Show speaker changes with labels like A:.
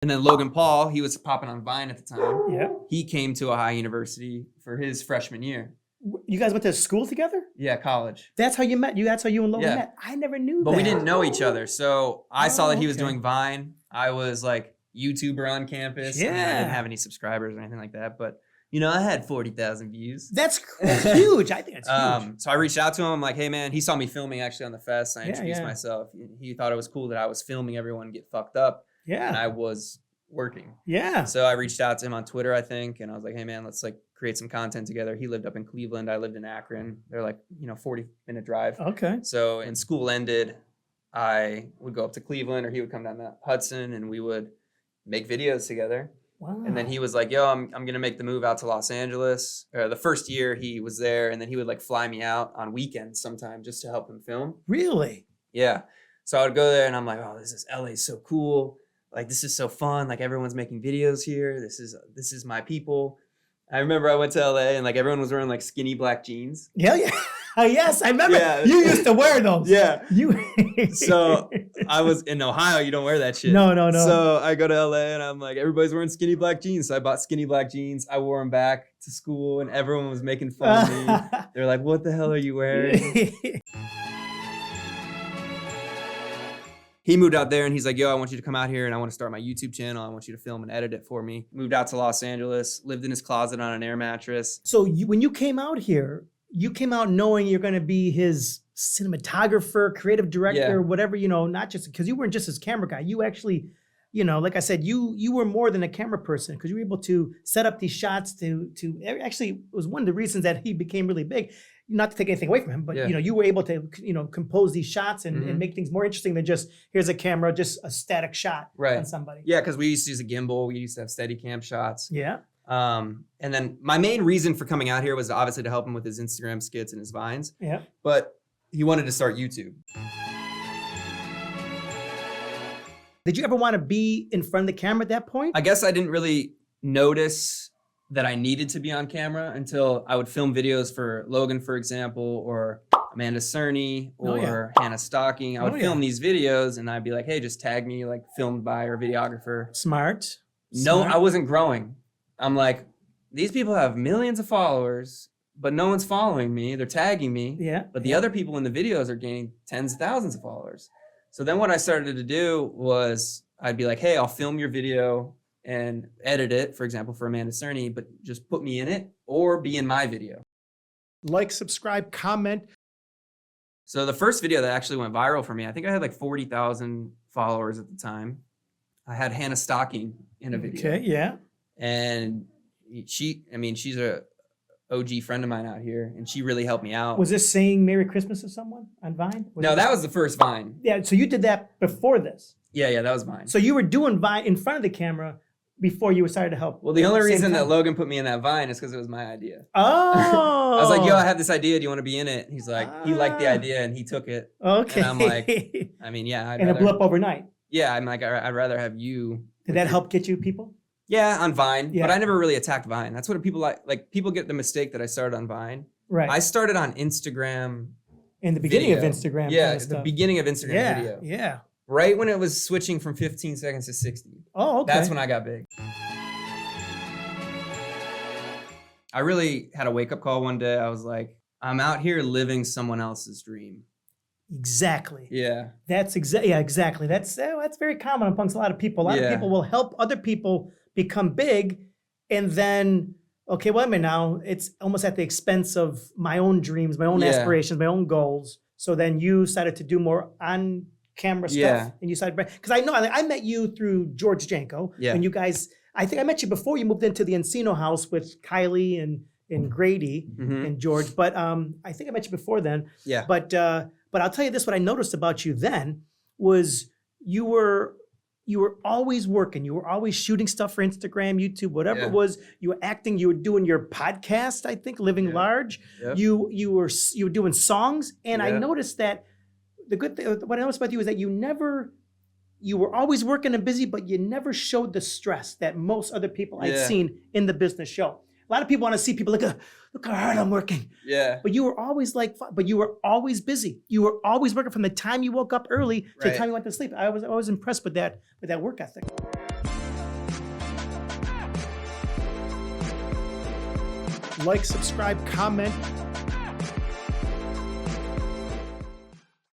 A: And then Logan Paul, he was popping on Vine at the time.
B: Yeah.
A: He came to Ohio University for his freshman year.
B: You guys went to school together?
A: Yeah, college.
B: That's how you met. That's how you and Logan
A: Yeah.
B: met. I never knew that.
A: But we didn't know each other. So I saw that he was
B: okay.
A: doing Vine. I was like YouTuber on campus. I mean, I
B: Yeah.
A: didn't have any subscribers or anything like that. But, you know, I had 40,000 views.
B: That's huge. I think it's huge.
A: So I reached out to him. I'm like, hey, man, he saw me filming actually on the fest. I
B: Yeah,
A: introduced
B: yeah.
A: myself. He thought it was cool that I was filming everyone get fucked up. And
B: Yeah.
A: I was working.
B: Yeah.
A: So I reached out to him on Twitter, I think. And I was like, hey, man, let's like create some content together. He lived up in Cleveland. I lived in Akron. They're like, 40-minute drive.
B: Okay.
A: So when school ended, I would go up to Cleveland or he would come down to Hudson and we would make videos together.
B: Wow.
A: And then he was like, yo, I'm going to make the move out to Los Angeles. The first year he was there, and then he would like fly me out on weekends sometime just to help him film.
B: Really?
A: Yeah. So I would go there and I'm like, oh, LA is so cool. Like, this is so fun. Like, everyone's making videos here. This is my people. I remember I went to LA and like everyone was wearing like skinny black jeans.
B: Yeah. Yeah. Yes, I remember.
A: Yeah.
B: You used to wear those.
A: Yeah.
B: You.
A: So I was in Ohio. You don't wear that shit.
B: No.
A: So I go to LA and I'm like, everybody's wearing skinny black jeans. So I bought skinny black jeans. I wore them back to school and everyone was making fun of me. They're like, what the hell are you wearing? He moved out there and he's like, yo, I want you to come out here and I want to start my YouTube channel. I want you to film and edit it for me. Moved out to Los Angeles, lived in his closet on an air mattress.
B: So when you came out here, you came out knowing you're going to be his cinematographer, creative director, whatever, not just because you weren't just his camera guy. You actually, like I said, you were more than a camera person because you were able to set up these shots to actually, it was one of the reasons that he became really big. Not to take anything away from him, but you were able to, compose these shots and make things more interesting than just here's a camera, just a static shot on somebody.
A: Yeah, because we used to use a gimbal. We used to have Steadicam shots.
B: Yeah.
A: And then my main reason for coming out here was obviously to help him with his Instagram skits and his Vines.
B: Yeah.
A: But he wanted to start YouTube.
B: Did you ever want to be in front of the camera at that point?
A: I guess I didn't really notice that I needed to be on camera until I would film videos for Logan, for example, or Amanda Cerny or Hannah Stocking. I would film these videos and I'd be like, hey, just tag me, like filmed by our videographer.
B: Smart.
A: No, I wasn't growing. I'm like, these people have millions of followers, but no one's following me. They're tagging me.
B: Yeah.
A: But the other people in the videos are gaining tens of thousands of followers. So then what I started to do was I'd be like, hey, I'll film your video and edit it, for example, for Amanda Cerny, but just put me in it or be in my video.
B: Like, subscribe, comment.
A: So the first video that actually went viral for me, I think I had like 40,000 followers at the time. I had Hannah Stocking in a video.
B: Okay, yeah.
A: And she's a OG friend of mine out here, and she really helped me out.
B: Was this saying Merry Christmas to someone on Vine?
A: No, that was the first Vine.
B: Yeah, so you did that before this.
A: Yeah, that was Vine.
B: So you were doing Vine in front of the camera before you started to help.
A: Well, the only reason that Logan put me in that Vine is because it was my idea.
B: Oh.
A: I was like, yo, I have this idea. Do you want to be in it? He's like, he liked the idea and he took it.
B: Okay.
A: And I'm like, I mean, yeah.
B: And it blew up overnight.
A: Yeah, I'm like, I'd rather have you.
B: Did that help get you people?
A: Yeah, on Vine.
B: Yeah.
A: But I never really attacked Vine. That's what people like. Like, people get the mistake that I started on Vine.
B: Right.
A: I started on Instagram.
B: In the beginning of Instagram.
A: Yeah, the beginning of Instagram video.
B: Yeah.
A: Right when it was switching from 15 seconds to 60.
B: Oh, okay.
A: That's when I got big. I really had a wake-up call one day. I was like, I'm out here living someone else's dream.
B: Exactly.
A: Yeah.
B: That's exactly. That's very common amongst a lot of people. A lot of people will help other people become big, and then, okay, well, I mean, now it's almost at the expense of my own dreams, my own aspirations, my own goals. So then you started to do more on camera stuff, and you started, because I met you through George Janko.
A: Yeah.
B: When you guys, I think I met you before you moved into the Encino house with Kylie and Grady and George, but I think I met you before then.
A: Yeah.
B: But I'll tell you this: what I noticed about you then was you were always working. You were always shooting stuff for Instagram, YouTube, whatever it was. You were acting. You were doing your podcast, I think, Living Large. Yep. You were doing songs, and I noticed that the good thing. What I noticed about you is that you were always working and busy, but you never showed the stress that most other people I'd seen in the business show. A lot of people want to see people look how hard I'm working.
A: Yeah.
B: But you were always you were always busy. You were always working from the time you woke up early to the time you went to sleep. I was always impressed with that work ethic. like, subscribe, comment,